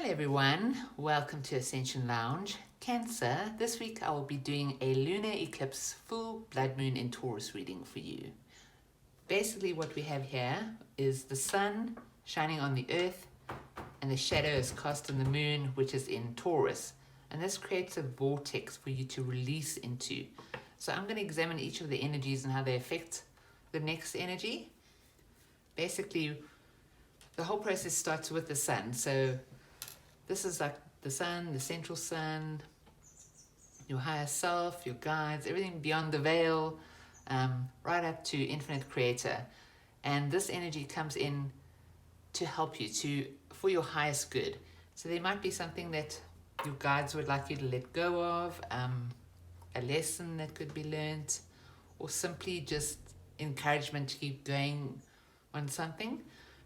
Hello everyone, welcome to Ascension Lounge. Cancer, this week I will be doing a lunar eclipse full blood moon in Taurus reading for you. Basically what we have here is the sun shining on the earth and the shadow is cast on the moon, which is in Taurus. And this creates a vortex for you to release into. So I'm going to examine each of the energies and how they affect the next energy. Basically, the whole process starts with the sun. So this is like the sun, the central sun, your higher self, your guides, everything beyond the veil, right up to infinite creator. And this energy comes in to help you, for your highest good. So there might be something that your guides would like you to let go of, a lesson that could be learnt, or simply just encouragement to keep going on something.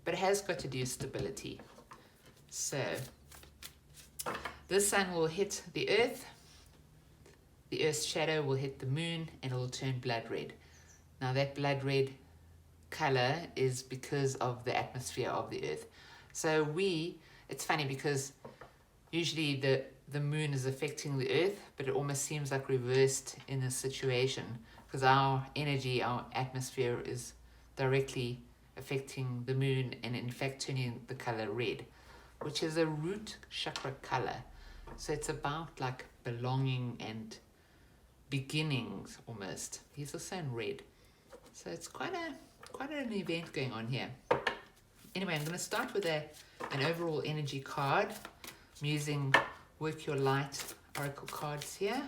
But it has got to do with stability. So this sun will hit the earth's shadow will hit the moon, and it will turn blood red. Now that blood red color is because of the atmosphere of the earth. So it's funny because usually the moon is affecting the earth, but it almost seems like reversed in this situation because our energy, our atmosphere is directly affecting the moon and in fact turning the color red, which is a root chakra color. So it's about like belonging and beginnings almost. He's also in red. So it's quite an event going on here. Anyway, I'm going to start with an overall energy card. I'm using Work Your Light Oracle cards here.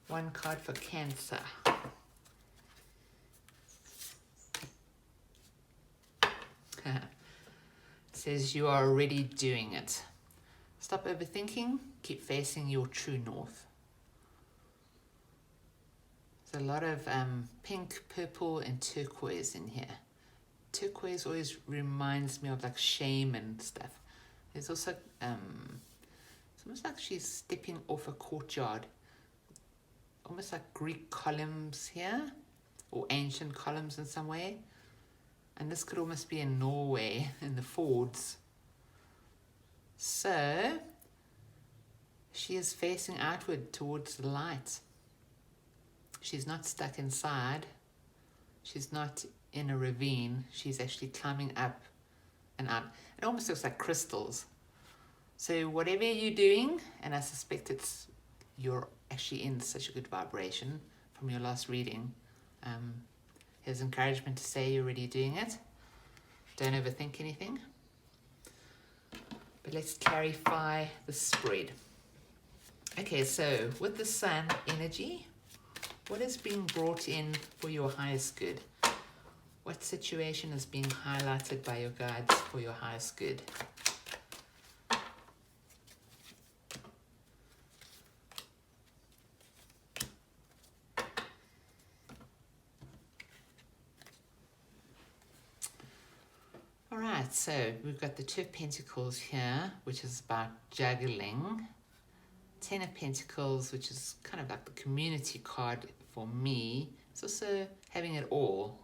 One card for Cancer. It says you are already doing it. Stop overthinking, keep facing your true north. There's a lot of pink, purple, and turquoise in here. Turquoise always reminds me of like shame and stuff. There's also, it's almost like she's stepping off a courtyard. Almost like Greek columns here, or ancient columns in some way. And this could almost be in Norway, in the Fords. So, she is facing outward towards the light. She's not stuck inside. She's not in a ravine. She's actually climbing up and up. It almost looks like crystals. So whatever you're doing, and I suspect you're actually in such a good vibration from your last reading, here's encouragement to say you're already doing it. Don't overthink anything. But let's clarify the spread. Okay, so with the sun energy, what is being brought in for your highest good? What situation is being highlighted by your guides for your highest good? Alright, so we've got the Two of Pentacles here, which is about juggling. Ten of Pentacles, which is kind of like the community card for me. It's also having it all.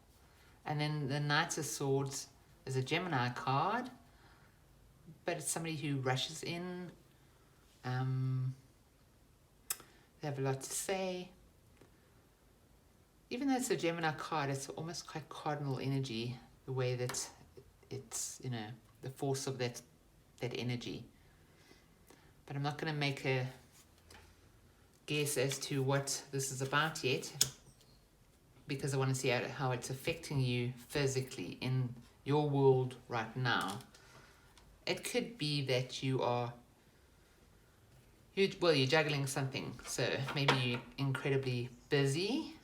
And then the Knight of Swords is a Gemini card, but it's somebody who rushes in. They have a lot to say. Even though it's a Gemini card, it's almost quite cardinal energy, the way that it's, the force of that energy. But I'm not going to make a guess as to what this is about yet, because I want to see how it's affecting you physically in your world right now. It could be that you're juggling something, so maybe you're incredibly busy.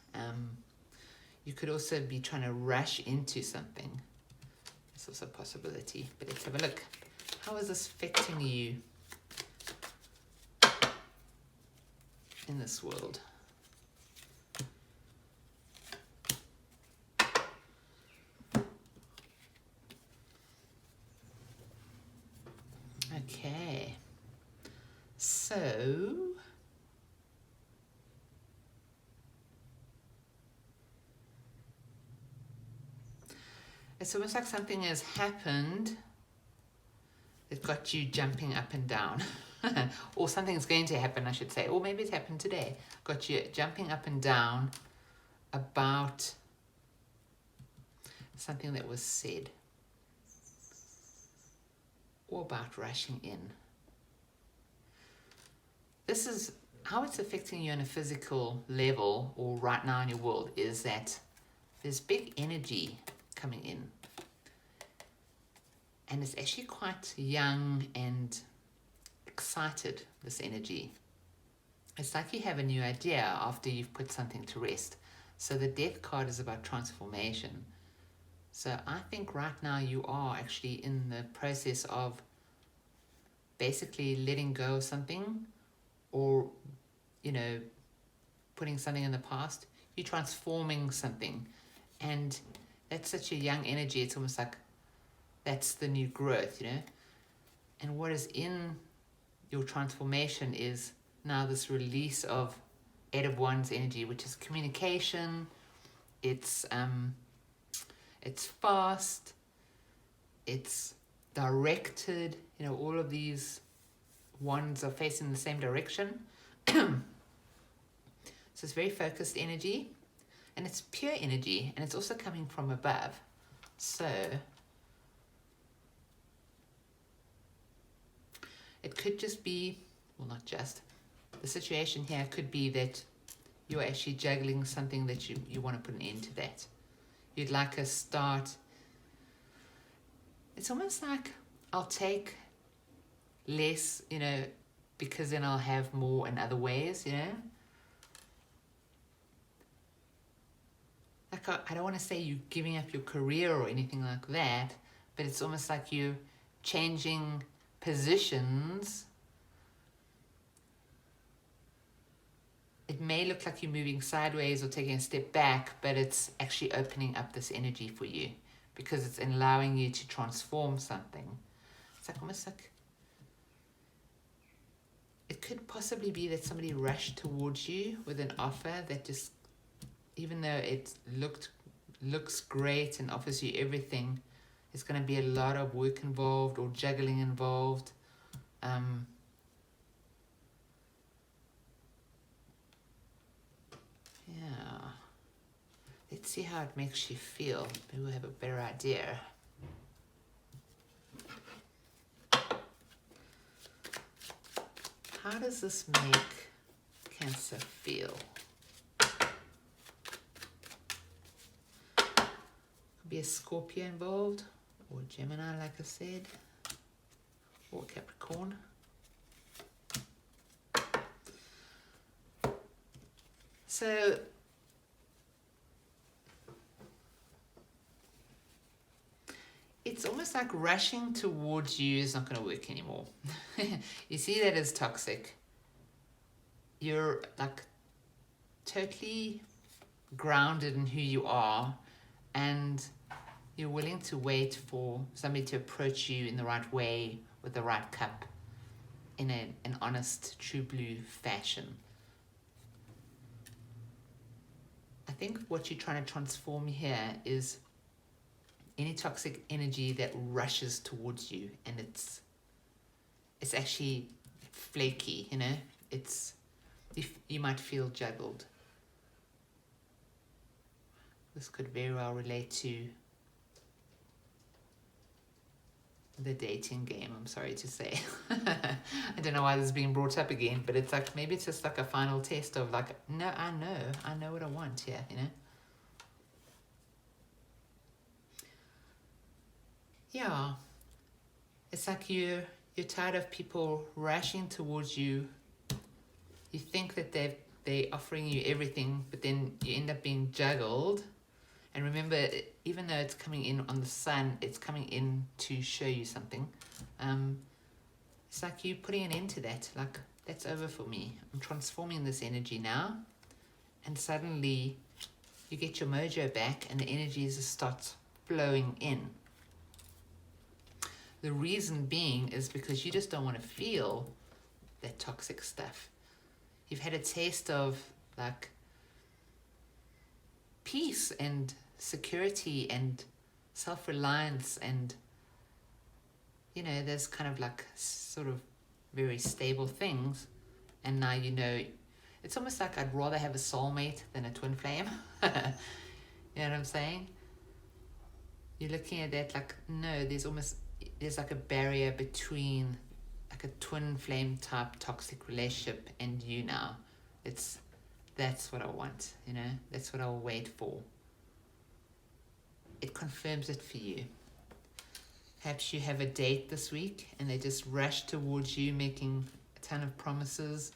You could also be trying to rush into something. It's also a possibility, but let's have a look. How is this affecting you in this world? Okay, so it's almost like something has happened It got you jumping up and down. Or something's going to happen, I should say. Or maybe it's happened today. Got you jumping up and down about something that was said. Or about rushing in. This is how it's affecting you on a physical level, or right now in your world, is that there's big energy coming in. And it's actually quite young and excited, this energy. It's like you have a new idea after you've put something to rest. So the Death card is about transformation. So I think right now you are actually in the process of basically letting go of something, or, you know, putting something in the past. You're transforming something. And that's such a young energy. It's almost like that's the new growth, you know. And what is in your transformation is now this release of Eight of Wands energy, which is communication. It's fast. It's directed. You know, all of these wands are facing the same direction. So it's very focused energy, and it's pure energy, and it's also coming from above. So it could just be, well, not just, the situation here could be that you're actually juggling something that you want to put an end to that. You'd like a start. It's almost like I'll take less, you know, because then I'll have more in other ways, you know. Like I don't want to say you giving up your career or anything like that, but it's almost like you changing positions. It may look like you're moving sideways or taking a step back, but it's actually opening up this energy for you because it's allowing you to transform something. It's like almost like it could possibly be that somebody rushed towards you with an offer that just, even though it looks great and offers you everything, there's going to be a lot of work involved or juggling involved. Yeah. Let's see how it makes you feel. Maybe we'll have a better idea. How does this make Cancer feel? Could be a Scorpio involved, or Gemini, like I said, or Capricorn. So it's almost like rushing towards you is not going to work anymore. You see that as toxic. You're like totally grounded in who you are, and you're willing to wait for somebody to approach you in the right way with the right cup in an honest, true blue fashion. I think what you're trying to transform here is any toxic energy that rushes towards you, and it's actually flaky, you know. You might feel juggled. This could very well relate to the dating game, I'm sorry to say. I don't know why this is being brought up again, but it's like, maybe it's just like a final test of like, no, I know what I want here, you know. Yeah, it's like you're tired of people rushing towards you. You think that they're offering you everything, but then you end up being juggled. And remember, even though it's coming in on the sun, it's coming in to show you something. It's like you putting an end to that. Like, that's over for me. I'm transforming this energy now. And suddenly, you get your mojo back and the energy just starts flowing in. The reason being is because you just don't want to feel that toxic stuff. You've had a taste of like peace and security and self-reliance and you know, there's kind of like sort of very stable things, and now you know, it's almost like I'd rather have a soulmate than a twin flame. You know what I'm saying? You're looking at that like, no, there's like a barrier between like a twin flame type toxic relationship and you now. That's what I want, you know, that's what I'll wait for. It confirms it for you. Perhaps you have a date this week and they just rush towards you making a ton of promises,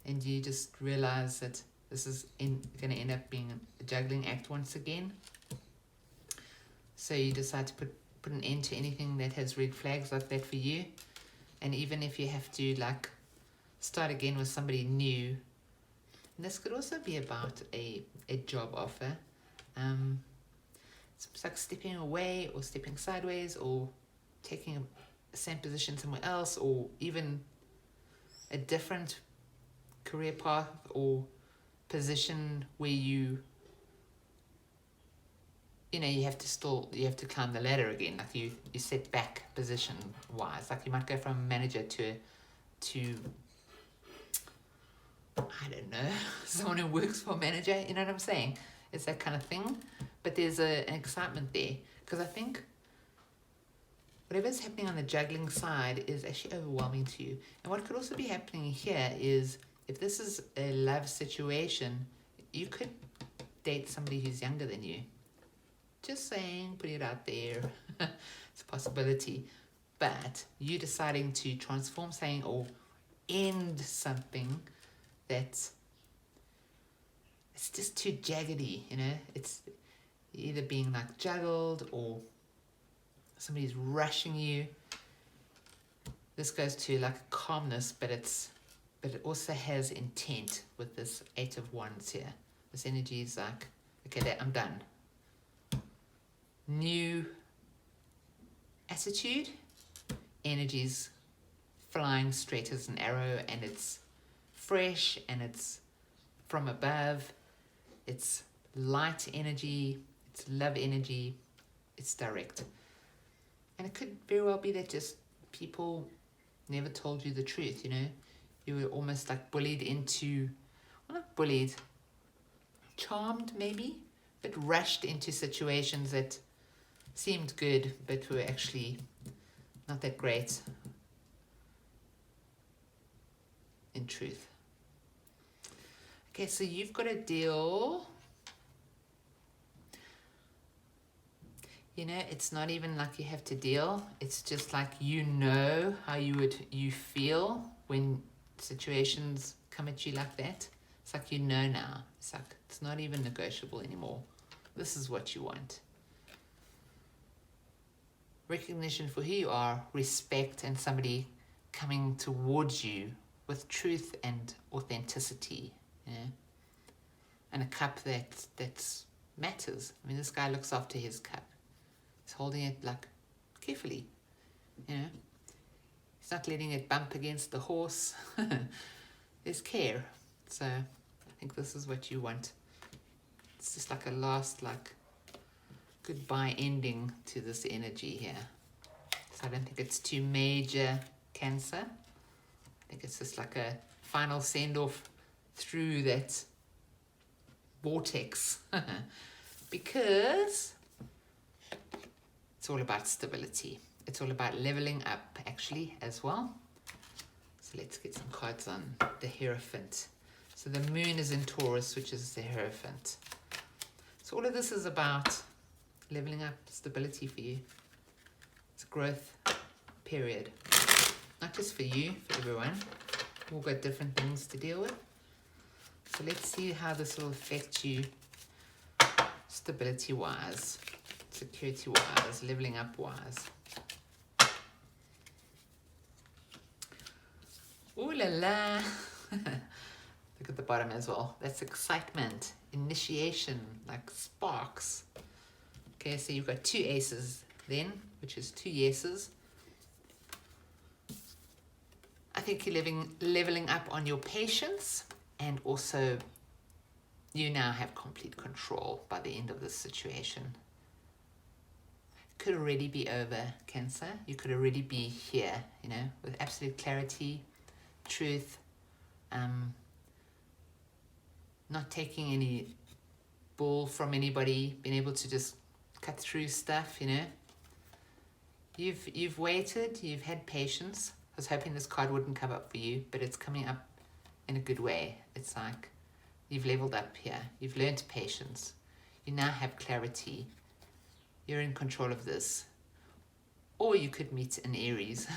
and you just realize that this is going to end up being a juggling act once again. So you decide to put an end to anything that has red flags like that for you. And even if you have to like start again with somebody new, and this could also be about a job offer. It's like stepping away or stepping sideways or taking a same position somewhere else, or even a different career path or position where you know, you have to climb the ladder again. Like you set back position wise. Like you might go from manager to I don't know, someone who works for a manager, you know what I'm saying? It's that kind of thing. But there's an excitement there, because I think whatever's happening on the juggling side is actually overwhelming to you. And what could also be happening here is, if this is a love situation, you could date somebody who's younger than you. Just saying, putting it out there. It's a possibility. But you deciding to transform something or end something that's just too jaggedy, you know? It's either being like juggled or somebody's rushing you. This goes to like calmness, but it also has intent with this 8 of Wands here. This energy is like, okay, I'm done. New attitude, energy's flying straight as an arrow, and it's fresh and it's from above. It's light energy, it's love energy, it's direct. And it could very well be that just people never told you the truth, you know? You were almost like bullied into, well, not bullied, charmed maybe, but rushed into situations that seemed good but were actually not that great in truth. Okay, so you've got to deal, you know, it's not even like you have to deal, it's just like, you know how you feel when situations come at you like that. It's like, you know now. It's like, it's not even negotiable anymore. This is what you want. Recognition for who you are, respect, and somebody coming towards you with truth and authenticity, you know? And a cup that matters. I mean, this guy looks after his cup. He's holding it like carefully, you know? He's not letting it bump against the horse. There's care. So I think this is what you want. It's just like a last, like, goodbye ending to this energy here. So I don't think it's too major, Cancer. I think it's just like a final send-off through that vortex. Because it's all about stability. It's all about leveling up, actually, as well. So let's get some cards on the Hierophant. So the moon is in Taurus, which is the Hierophant. So all of this is about leveling up, stability for you. It's a growth period. Not just for you, for everyone. We've all got different things to deal with. So let's see how this will affect you stability-wise, security-wise, leveling up-wise. Ooh la la. Look at the bottom as well. That's excitement, initiation, like sparks. Okay, so you've got 2 aces then, which is 2 yeses. I think you're leveling up on your patience, and also you now have complete control by the end of this situation. could already be over, Cancer. You could already be here, you know, with absolute clarity, truth, not taking any bull from anybody, being able to just cut through stuff, you know. You've waited, you've had patience. I was hoping this card wouldn't come up for you, but it's coming up in a good way. It's like you've leveled up here. You've learned patience. You now have clarity. You're in control of this. Or you could meet an Aries.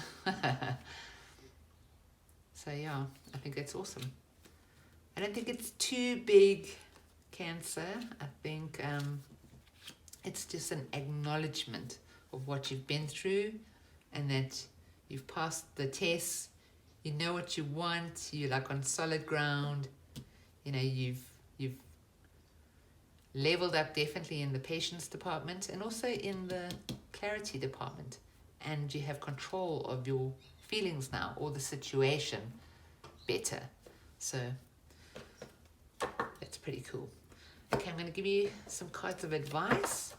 So yeah, I think that's awesome. I don't think it's too big, Cancer. I think it's just an acknowledgement of what you've been through and that you've passed the tests. You know what you want. You're like on solid ground. You know, you've leveled up definitely in the patience department and also in the clarity department. And you have control of your feelings now, or the situation better. So that's pretty cool. Okay, I'm going to give you some cards of advice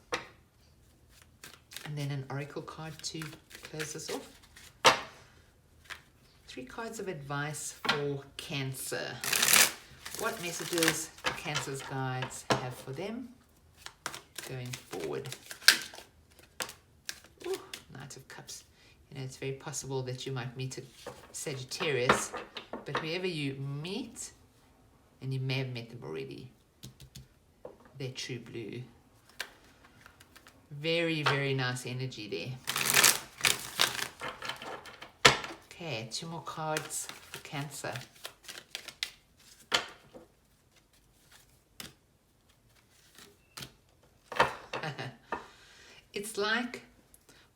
and then an oracle card to close this off. 3 cards of advice for Cancer. What messages do Cancer's guides have for them going forward? Ooh, Knight of Cups. You know, it's very possible that you might meet a Sagittarius, but whoever you meet, and you may have met them already, they're true blue. Very, very nice energy there. Okay, 2 more cards for Cancer. It's like,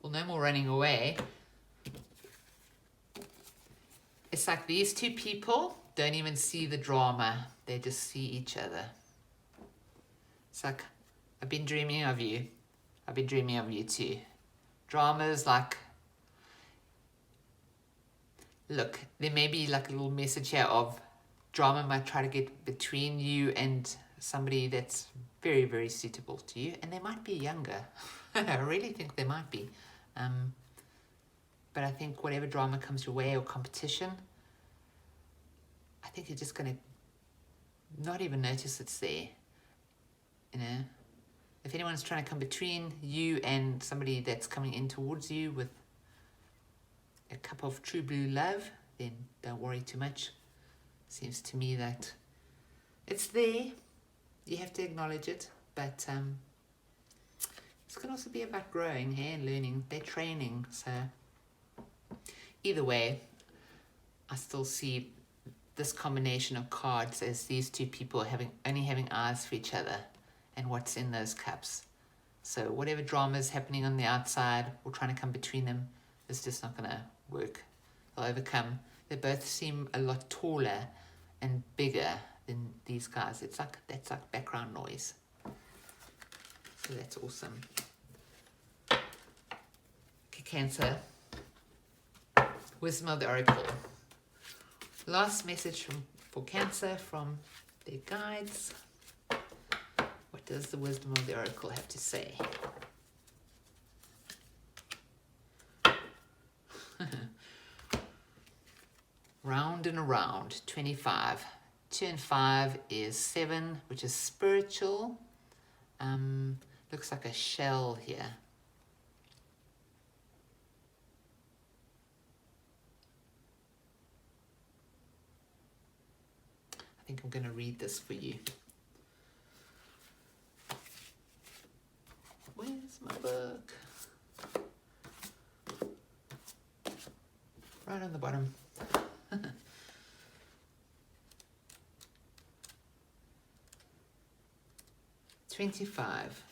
well, no more running away. It's like these 2 people don't even see the drama. They just see each other. It's like, I've been dreaming of you. I've been dreaming of you too. Drama's like, look, there may be like a little message here of drama might try to get between you and somebody that's very, very suitable to you. And they might be younger. I really think they might be. But I think whatever drama comes your way or competition, I think you're just going to not even notice it's there. You know, if anyone's trying to come between you and somebody that's coming in towards you with a cup of true blue love, then don't worry too much. Seems to me that it's there. You have to acknowledge it, but it's going to also be about growing here and learning. They're training, so either way, I still see this combination of cards as these 2 people only having eyes for each other and what's in those cups. So whatever drama is happening on the outside or trying to come between them is just not going to work. They'll overcome. They both seem a lot taller and bigger than these guys. That's like background noise. So that's awesome. Okay, Cancer. Wisdom of the Oracle. Last message for Cancer from their guides. What does the Wisdom of the Oracle have to say? Round and around, 25. 2 and 5 is 7, which is spiritual. Looks like a shell here. I think I'm going to read this for you. Where's my book? Right on the bottom. 25.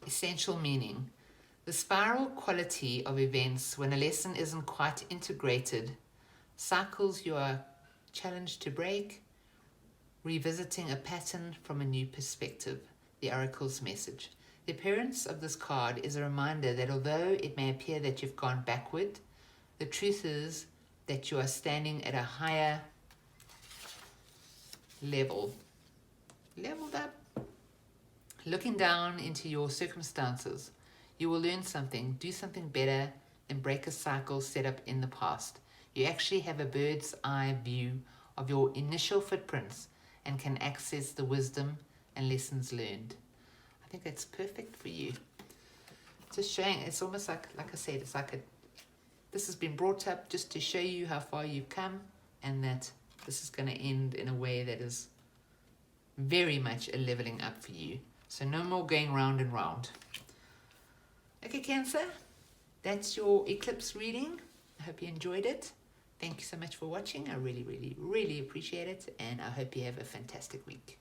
Essential meaning. The spiral quality of events when a lesson isn't quite integrated, cycles you are challenged to break, revisiting a pattern from a new perspective. The Oracle's message. The appearance of this card is a reminder that although it may appear that you've gone backward, the truth is that you are standing at a higher level. Leveled up. Looking down into your circumstances, you will learn something, do something better, and break a cycle set up in the past. You actually have a bird's eye view of your initial footprints and can access the wisdom and lessons learned. I think that's perfect for you. Just showing, it's almost like I said, it's like this has been brought up just to show you how far you've come, and that this is going to end in a way that is very much a leveling up for you. So no more going round and round. Okay, Cancer, that's your eclipse reading. I hope you enjoyed it. Thank you so much for watching. I really, really, really appreciate it, and I hope you have a fantastic week.